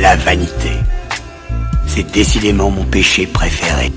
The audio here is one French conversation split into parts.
La vanité. C'est décidément mon péché préféré.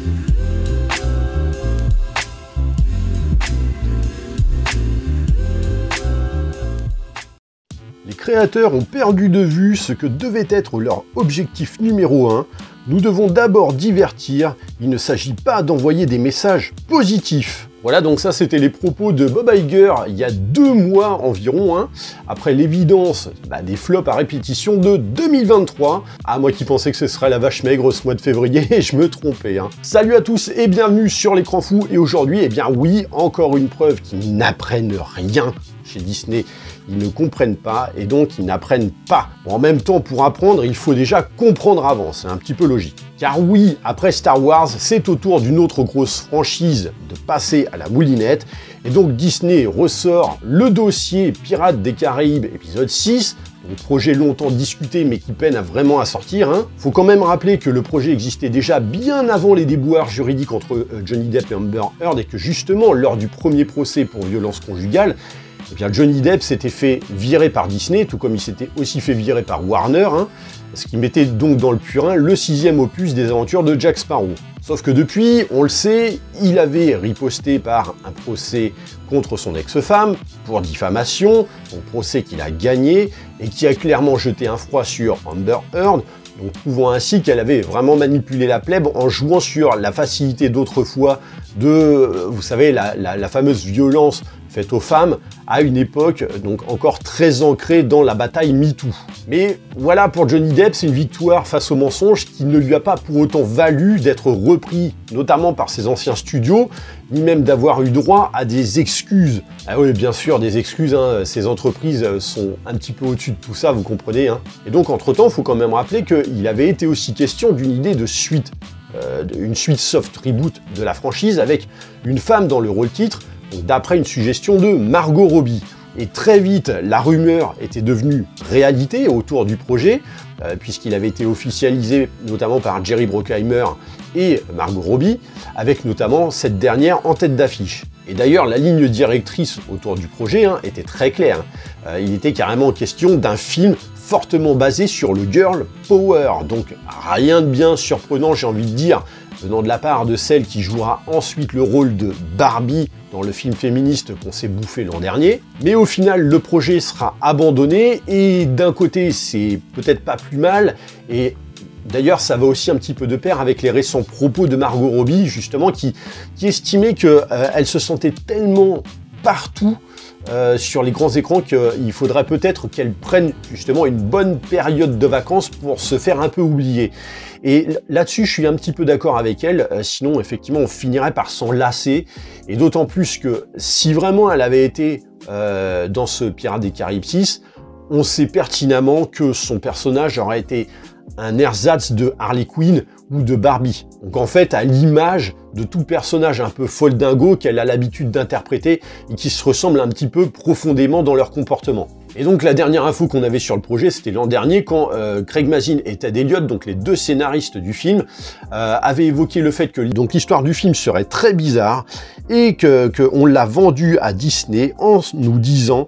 Les créateurs ont perdu de vue ce que devait être leur objectif numéro 1. Nous devons d'abord divertir, il ne s'agit pas d'envoyer des messages positifs. Voilà, donc ça c'était les propos de Bob Iger il y a 2 mois environ, après l'évidence des flops à répétition de 2023. Ah, moi qui pensais que ce serait la vache maigre ce mois de février, je me trompais. Salut à tous et bienvenue sur l'écran fou, et aujourd'hui, eh bien oui, encore une preuve qu'ils n'apprennent rien chez Disney. Ils ne comprennent pas et donc ils n'apprennent pas. Bon, en même temps, pour apprendre, il faut déjà comprendre avant, c'est un petit peu logique. Car oui, après Star Wars, c'est au tour d'une autre grosse franchise de passer à la moulinette. Et donc Disney ressort le dossier Pirates des Caraïbes épisode 6, un projet longtemps discuté mais qui peine vraiment à sortir. Faut quand même rappeler que le projet existait déjà bien avant les déboires juridiques entre Johnny Depp et Amber Heard, et que justement, lors du premier procès pour violence conjugale, eh bien, Johnny Depp s'était fait virer par Disney, tout comme il s'était aussi fait virer par Warner, ce qui mettait donc dans le purin le 6e opus des aventures de Jack Sparrow. Sauf que depuis, on le sait, il avait riposté par un procès contre son ex-femme pour diffamation, un procès qu'il a gagné et qui a clairement jeté un froid sur Amber Heard, donc prouvant ainsi qu'elle avait vraiment manipulé la plèbe en jouant sur la facilité d'autrefois de, vous savez, la fameuse violence faite aux femmes à une époque donc encore très ancrée dans la bataille MeToo. Mais voilà, pour Johnny Depp, c'est une victoire face au mensonge qui ne lui a pas pour autant valu d'être repris, notamment par ses anciens studios, ni même d'avoir eu droit à des excuses. Ah oui, bien sûr, des excuses, ces entreprises sont un petit peu au-dessus de tout ça, vous comprenez. Et donc, entre-temps, il faut quand même rappeler qu'il avait été aussi question d'une idée de suite, une suite soft reboot de la franchise avec une femme dans le rôle titre, d'après une suggestion de Margot Robbie. Et très vite, la rumeur était devenue réalité autour du projet, puisqu'il avait été officialisé notamment par Jerry Bruckheimer et Margot Robbie, avec notamment cette dernière en tête d'affiche. Et d'ailleurs, la ligne directrice autour du projet était très claire. Il était carrément question d'un film fortement basé sur le girl power, donc rien de bien surprenant, j'ai envie de dire, venant de la part de celle qui jouera ensuite le rôle de Barbie dans le film féministe qu'on s'est bouffé l'an dernier. Mais au final, le projet sera abandonné, et d'un côté, c'est peut-être pas plus mal, et d'ailleurs, ça va aussi un petit peu de pair avec les récents propos de Margot Robbie, justement, qui estimait qu'elle se sentait tellement partout sur les grands écrans qu'il faudrait peut-être qu'elle prenne justement une bonne période de vacances pour se faire un peu oublier. Et là-dessus, je suis un petit peu d'accord avec elle, sinon effectivement on finirait par s'en lasser, et d'autant plus que si vraiment elle avait été dans ce Pirates des Caraïbes 6, on sait pertinemment que son personnage aurait été un ersatz de Harley Quinn ou de Barbie. Donc en fait, à l'image de tout personnage un peu foldingo qu'elle a l'habitude d'interpréter et qui se ressemblent un petit peu profondément dans leur comportement. Et donc la dernière info qu'on avait sur le projet, c'était l'an dernier, quand Craig Mazin et Ted Elliott, donc les 2 scénaristes du film, avaient évoqué le fait que l'histoire du film serait très bizarre et qu'on l'a vendu à Disney en nous disant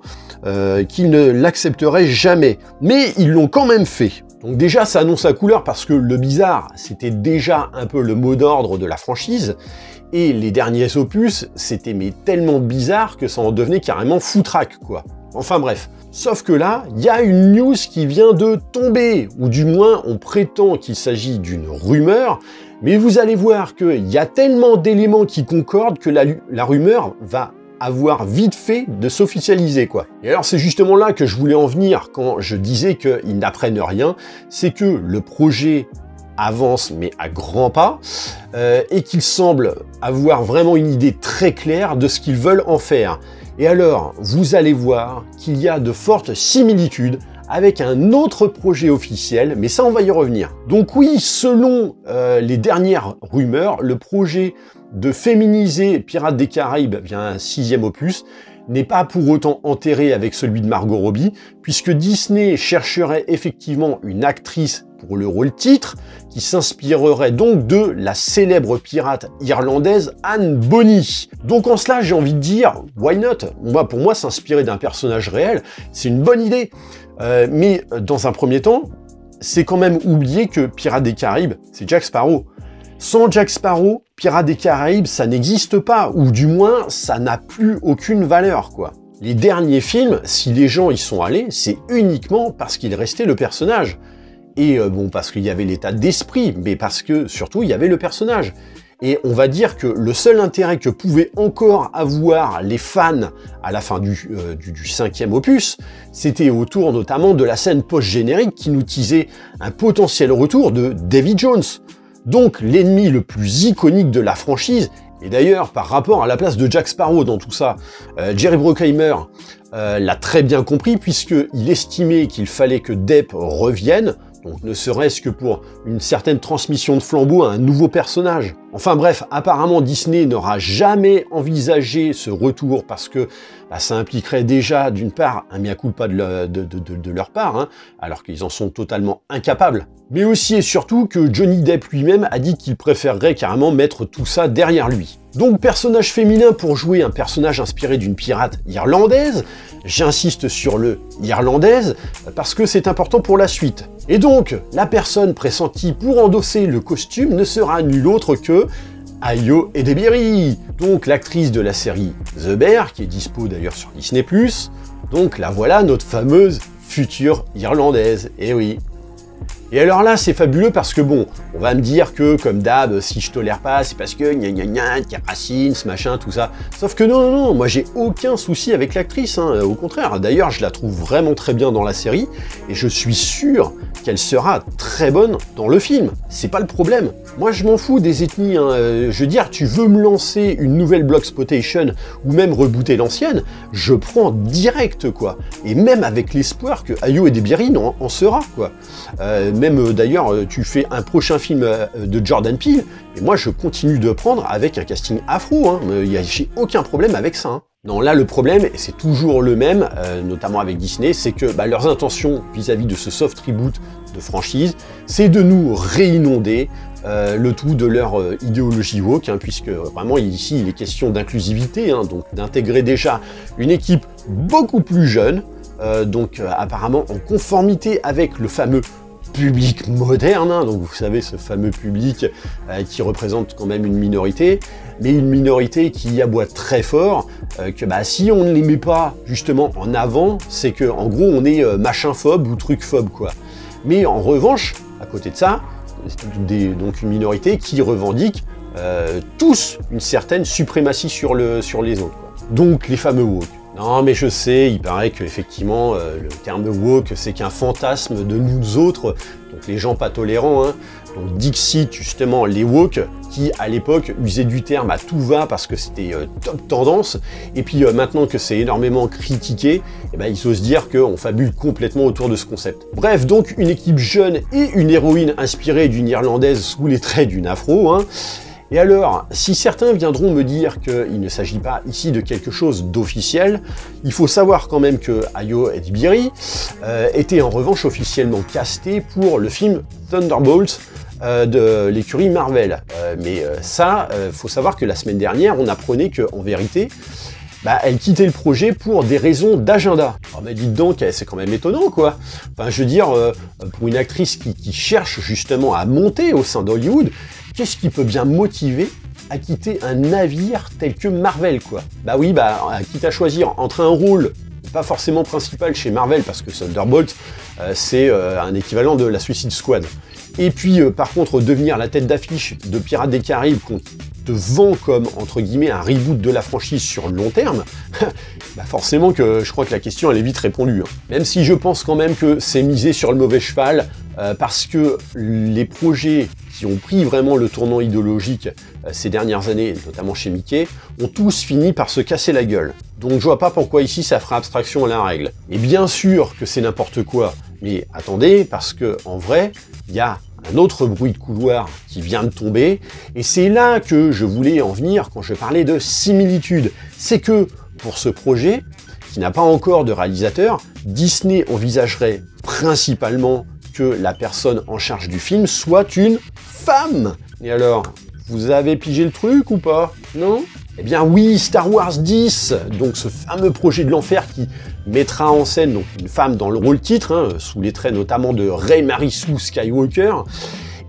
qu'ils ne l'accepteraient jamais. Mais ils l'ont quand même fait. Donc déjà, ça annonce la couleur parce que le bizarre, c'était déjà un peu le mot d'ordre de la franchise, et les derniers opus, c'était mais tellement bizarre que ça en devenait carrément foutraque, quoi. Enfin bref. Sauf que là, il y a une news qui vient de tomber, ou du moins on prétend qu'il s'agit d'une rumeur, mais vous allez voir qu'il y a tellement d'éléments qui concordent que la rumeur va avoir vite fait de s'officialiser, quoi. Et alors c'est justement là que je voulais en venir quand je disais qu'ils n'apprennent rien, c'est que le projet avance mais à grands pas, et qu'ils semblent avoir vraiment une idée très claire de ce qu'ils veulent en faire. Et alors, vous allez voir qu'il y a de fortes similitudes avec un autre projet officiel, mais ça on va y revenir. Donc oui, selon les dernières rumeurs, le projet de féminiser Pirates des Caraïbes via un 6e opus n'est pas pour autant enterré avec celui de Margot Robbie, puisque Disney chercherait effectivement une actrice pour le rôle titre, qui s'inspirerait donc de la célèbre pirate irlandaise Anne Bonny. Donc en cela, j'ai envie de dire, why not? Pour moi, s'inspirer d'un personnage réel, c'est une bonne idée. Mais dans un premier temps, c'est quand même oublier que Pirates des Caraïbes, c'est Jack Sparrow. Sans Jack Sparrow, Pirates des Caraïbes, ça n'existe pas, ou du moins, ça n'a plus aucune valeur, quoi. Les derniers films, si les gens y sont allés, c'est uniquement parce qu'il restait le personnage. Et bon, parce qu'il y avait l'état d'esprit, mais parce que, surtout, il y avait le personnage. Et on va dire que le seul intérêt que pouvaient encore avoir les fans à la fin du 5e opus, c'était autour notamment de la scène post-générique qui nous teasait un potentiel retour de Davy Jones. Donc l'ennemi le plus iconique de la franchise, et d'ailleurs par rapport à la place de Jack Sparrow dans tout ça, Jerry Bruckheimer l'a très bien compris puisqu'il estimait qu'il fallait que Depp revienne, donc ne serait-ce que pour une certaine transmission de flambeau à un nouveau personnage. Enfin bref, apparemment Disney n'aura jamais envisagé ce retour parce que ça impliquerait déjà d'une part un mea culpa de leur part, hein, alors qu'ils en sont totalement incapables, mais aussi et surtout que Johnny Depp lui-même a dit qu'il préférerait carrément mettre tout ça derrière lui. Donc personnage féminin pour jouer un personnage inspiré d'une pirate irlandaise, j'insiste sur le irlandaise parce que c'est important pour la suite. Et donc, la personne pressentie pour endosser le costume ne sera nulle autre que Ayo Edebiri, donc l'actrice de la série The Bear, qui est dispo d'ailleurs sur Disney+. Donc la voilà, notre fameuse future irlandaise, eh oui. Et alors là, c'est fabuleux parce que bon, on va me dire que, comme d'hab, si je tolère pas, c'est parce que gna gna gna, qu'il y a racine, ce machin, tout ça. Sauf que non, non, non, moi j'ai aucun souci avec l'actrice, hein, au contraire. D'ailleurs, je la trouve vraiment très bien dans la série, et je suis sûr qu'elle sera très bonne dans le film. C'est pas le problème. Moi, je m'en fous des ethnies, hein. Je veux dire, tu veux me lancer une nouvelle Bloxploitation, ou même rebooter l'ancienne, je prends direct, quoi. Et même avec l'espoir que Ayo Edebiri en sera, quoi. Même d'ailleurs, tu fais un prochain film de Jordan Peele, et moi je continue de prendre avec un casting afro, hein. J'ai aucun problème avec ça. Hein. Non, là le problème, et c'est toujours le même, notamment avec Disney, c'est que leurs intentions vis-à-vis de ce soft reboot de franchise, c'est de nous réinonder le tout de leur idéologie woke, hein, puisque vraiment ici il est question d'inclusivité, hein, donc d'intégrer déjà une équipe beaucoup plus jeune, donc apparemment en conformité avec le fameux public moderne, hein, donc vous savez ce fameux public qui représente quand même une minorité, mais une minorité qui aboie très fort, que si on ne les met pas justement en avant, c'est que en gros on est machin-phobe ou truc-phobe, quoi. Mais en revanche, à côté de ça, donc une minorité qui revendique tous une certaine suprématie sur les autres, quoi. Donc les fameux woke. Non, mais je sais, il paraît qu'effectivement, le terme woke, c'est qu'un fantasme de nous autres, donc les gens pas tolérants, hein. Donc Dixit, justement, les woke, qui à l'époque usaient du terme à tout va parce que c'était top tendance, et puis maintenant que c'est énormément critiqué, ils osent dire qu'on fabule complètement autour de ce concept. Bref, donc une équipe jeune et une héroïne inspirée d'une irlandaise sous les traits d'une afro, hein. Et alors, si certains viendront me dire qu'il ne s'agit pas ici de quelque chose d'officiel, il faut savoir quand même que Ayo Edebiri était en revanche officiellement casté pour le film Thunderbolts de l'écurie Marvel. Mais ça, faut savoir que la semaine dernière, on apprenait qu'en vérité, elle quittait le projet pour des raisons d'agenda. Alors dites donc, c'est quand même étonnant, quoi. Enfin, je veux dire, pour une actrice qui cherche justement à monter au sein d'Hollywood, qu'est-ce qui peut bien motiver à quitter un navire tel que Marvel, quoi? Oui, quitte à choisir entre un rôle pas forcément principal chez Marvel, parce que Thunderbolt, c'est un équivalent de la Suicide Squad. Et puis, par contre, devenir la tête d'affiche de Pirates des Caraïbes, qu'on te vend comme, entre guillemets, un reboot de la franchise sur le long terme, forcément que je crois que la question, elle est vite répondue. Hein. Même si je pense quand même que c'est misé sur le mauvais cheval, parce que les projets qui ont pris vraiment le tournant idéologique ces dernières années, notamment chez Mickey, ont tous fini par se casser la gueule. Donc je vois pas pourquoi ici ça fera abstraction à la règle. Et bien sûr que c'est n'importe quoi, mais attendez, parce que en vrai, il y a un autre bruit de couloir qui vient de tomber, et c'est là que je voulais en venir quand je parlais de similitude. C'est que pour ce projet, qui n'a pas encore de réalisateur, Disney envisagerait principalement que la personne en charge du film soit une femme. Et alors, vous avez pigé le truc ou pas? Non? Eh bien oui, Star Wars 10, donc ce fameux projet de l'enfer qui mettra en scène donc une femme dans le rôle titre, hein, sous les traits notamment de Rey Marisou Skywalker,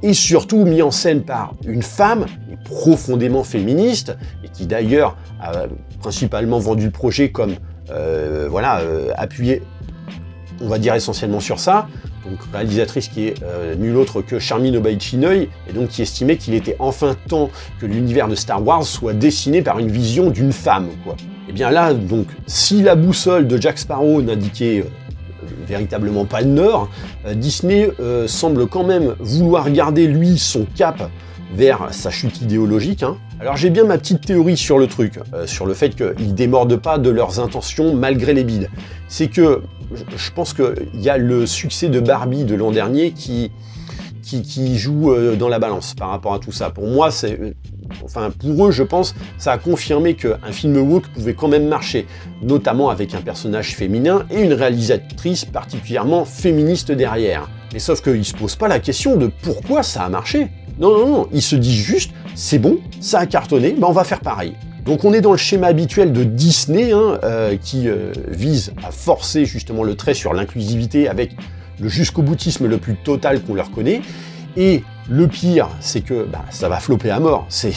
et surtout mis en scène par une femme profondément féministe, et qui d'ailleurs a principalement vendu le projet comme appuyé, on va dire essentiellement sur ça, donc réalisatrice qui est nulle autre que Charmin Obaid-Chinoy, et donc qui estimait qu'il était enfin temps que l'univers de Star Wars soit dessiné par une vision d'une femme, quoi. Et bien là, donc, si la boussole de Jack Sparrow n'indiquait véritablement pas le nord, Disney semble quand même vouloir garder, lui, son cap vers sa chute idéologique, hein. Alors j'ai bien ma petite théorie sur le truc, sur le fait qu'ils démordent pas de leurs intentions malgré les bides. C'est que je pense qu'il y a le succès de Barbie de l'an dernier qui joue dans la balance par rapport à tout ça. Pour moi, pour eux, je pense, ça a confirmé qu'un film woke pouvait quand même marcher, notamment avec un personnage féminin et une réalisatrice particulièrement féministe derrière. Mais sauf qu'ils se posent pas la question de pourquoi ça a marché. Non, ils se disent juste, c'est bon, ça a cartonné, on va faire pareil. Donc on est dans le schéma habituel de Disney, hein, qui vise à forcer justement le trait sur l'inclusivité avec le jusqu'au-boutisme le plus total qu'on leur connaît. Et le pire, c'est que ça va flopper à mort. C'est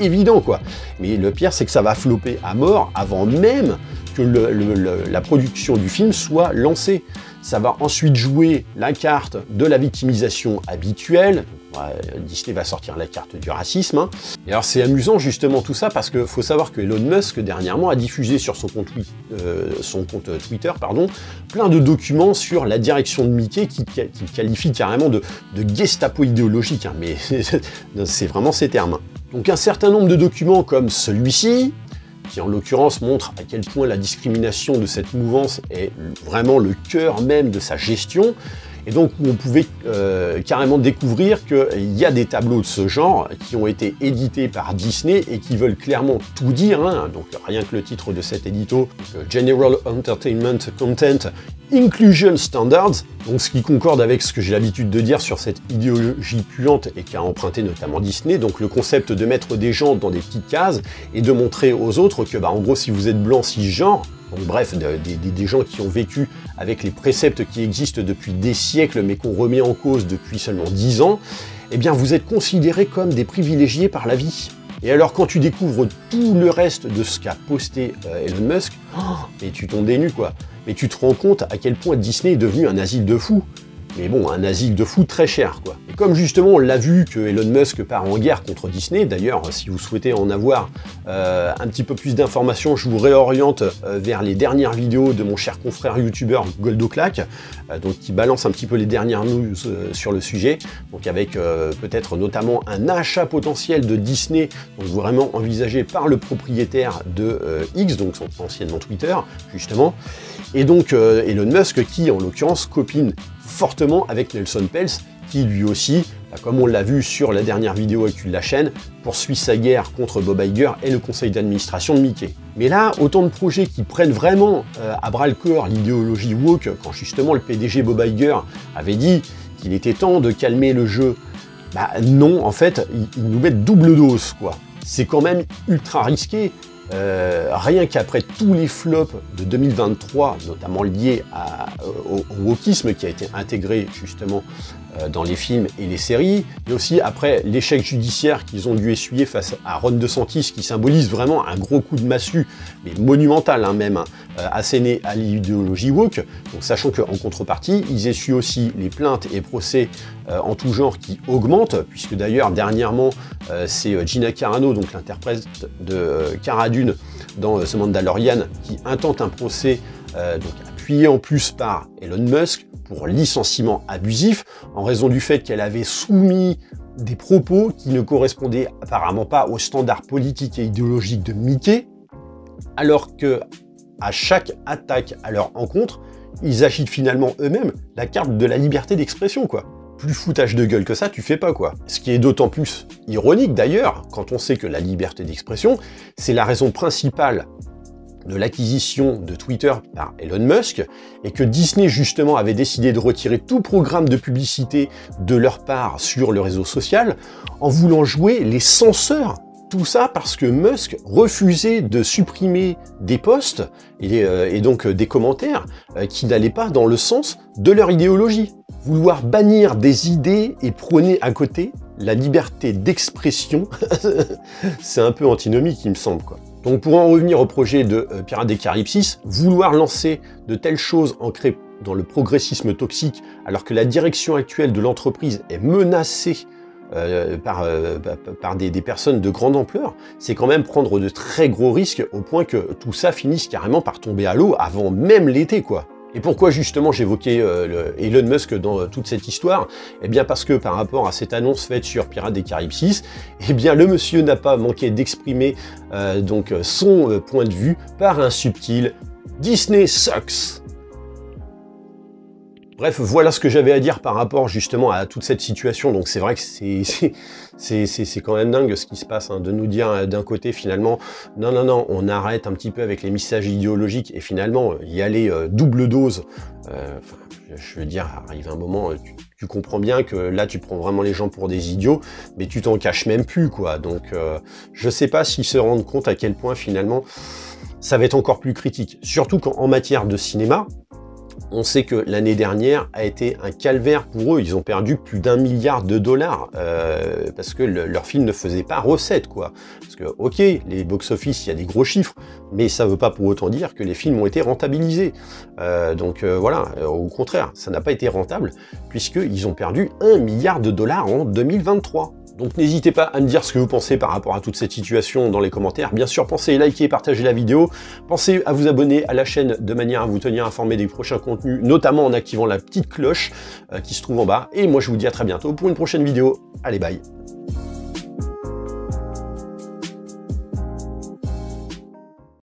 évident, quoi. Mais le pire, c'est que ça va flopper à mort avant même que la production du film soit lancée. Ça va ensuite jouer la carte de la victimisation habituelle. Disney va sortir la carte du racisme, hein. Et alors c'est amusant justement tout ça parce qu'il faut savoir que Elon Musk dernièrement a diffusé sur son compte Twitter plein de documents sur la direction de Mickey qu'il qualifie carrément de Gestapo idéologique, hein. Mais c'est vraiment ces termes, hein. Donc un certain nombre de documents comme celui-ci, qui en l'occurrence montre à quel point la discrimination de cette mouvance est vraiment le cœur même de sa gestion, et donc où on pouvait carrément découvrir qu'il y a des tableaux de ce genre qui ont été édités par Disney et qui veulent clairement tout dire, hein. Donc rien que le titre de cet édito, General Entertainment Content Inclusion Standards, donc ce qui concorde avec ce que j'ai l'habitude de dire sur cette idéologie puante et qui a emprunté notamment Disney, donc le concept de mettre des gens dans des petites cases et de montrer aux autres que, en gros, si vous êtes blanc cisgenre, donc bref, des gens qui ont vécu avec les préceptes qui existent depuis des siècles mais qu'on remet en cause depuis seulement 10 ans, eh bien vous êtes considérés comme des privilégiés par la vie. Et alors quand tu découvres tout le reste de ce qu'a posté Elon Musk, et tu tombes des nues, quoi. Mais tu te rends compte à quel point Disney est devenu un asile de fous. Mais bon, un asile de fous très cher, quoi. Et comme justement on l'a vu que Elon Musk part en guerre contre Disney, d'ailleurs si vous souhaitez en avoir un petit peu plus d'informations, je vous réoriente vers les dernières vidéos de mon cher confrère youtubeur Goldoclack, donc qui balance un petit peu les dernières news sur le sujet, donc avec peut-être notamment un achat potentiel de Disney, donc vraiment envisagé par le propriétaire de X, donc anciennement Twitter, justement, et donc Elon Musk qui en l'occurrence copine fortement avec Nelson Peltz, qui lui aussi, comme on l'a vu sur la dernière vidéo actu de la chaîne, poursuit sa guerre contre Bob Iger et le conseil d'administration de Mickey. Mais là, autant de projets qui prennent vraiment à bras le corps l'idéologie woke, quand justement le PDG Bob Iger avait dit qu'il était temps de calmer le jeu, non, en fait, ils nous mettent double dose, quoi. C'est quand même ultra risqué. Rien qu'après tous les flops de 2023, notamment liés au wokisme qui a été intégré justement dans les films et les séries, mais aussi après l'échec judiciaire qu'ils ont dû essuyer face à Ron DeSantis, qui symbolise vraiment un gros coup de massue, mais monumental même, asséné à l'idéologie woke, donc sachant qu'en contrepartie, ils essuient aussi les plaintes et procès en tout genre qui augmentent, puisque d'ailleurs dernièrement c'est Gina Carano, donc l'interprète de Cara Dune dans The Mandalorian, qui intente un procès donc appuyé en plus par Elon Musk pour licenciement abusif, en raison du fait qu'elle avait soumis des propos qui ne correspondaient apparemment pas aux standards politiques et idéologiques de Mickey, alors que à chaque attaque à leur encontre, ils agitent finalement eux-mêmes la carte de la liberté d'expression, quoi. Plus foutage de gueule que ça, tu fais pas, quoi. Ce qui est d'autant plus ironique d'ailleurs, quand on sait que la liberté d'expression, c'est la raison principale de l'acquisition de Twitter par Elon Musk, et que Disney justement avait décidé de retirer tout programme de publicité de leur part sur le réseau social, en voulant jouer les censeurs, Tout ça parce que Musk refusait de supprimer des posts et donc des commentaires qui n'allaient pas dans le sens de leur idéologie. Vouloir bannir des idées et prôner à côté la liberté d'expression, c'est un peu antinomique, il me semble, quoi. Donc pour en revenir au projet de Pirates des Caraïbes 6, vouloir lancer de telles choses ancrées dans le progressisme toxique, alors que la direction actuelle de l'entreprise est menacée par des personnes de grande ampleur, c'est quand même prendre de très gros risques au point que tout ça finisse carrément par tomber à l'eau avant même l'été, quoi. Et pourquoi justement j'évoquais Elon Musk dans toute cette histoire? Eh bien parce que par rapport à cette annonce faite sur Pirates des Caraïbes 6, eh bien le monsieur n'a pas manqué d'exprimer donc son point de vue par un subtil « Disney sucks ». Bref, voilà ce que j'avais à dire par rapport justement à toute cette situation. Donc c'est vrai que c'est quand même dingue ce qui se passe, hein, de nous dire d'un côté finalement non, on arrête un petit peu avec les messages idéologiques et finalement y aller double dose. Je veux dire, arrive un moment, tu comprends bien que là tu prends vraiment les gens pour des idiots, mais tu t'en caches même plus, quoi. Donc je sais pas s'ils se rendent compte à quel point finalement ça va être encore plus critique. Surtout qu'en matière de cinéma, on sait que l'année dernière a été un calvaire pour eux. Ils ont perdu plus d'1 milliard de dollars parce que leur film ne faisait pas recette, quoi. Parce que, ok, les box-office, il y a des gros chiffres, mais ça ne veut pas pour autant dire que les films ont été rentabilisés. Voilà, au contraire, ça n'a pas été rentable puisqu'ils ont perdu 1 milliard de dollars en 2023. Donc n'hésitez pas à me dire ce que vous pensez par rapport à toute cette situation dans les commentaires. Bien sûr, pensez à liker et partager la vidéo. Pensez à vous abonner à la chaîne de manière à vous tenir informé des prochains contenus, notamment en activant la petite cloche qui se trouve en bas. Et moi, je vous dis à très bientôt pour une prochaine vidéo. Allez, bye!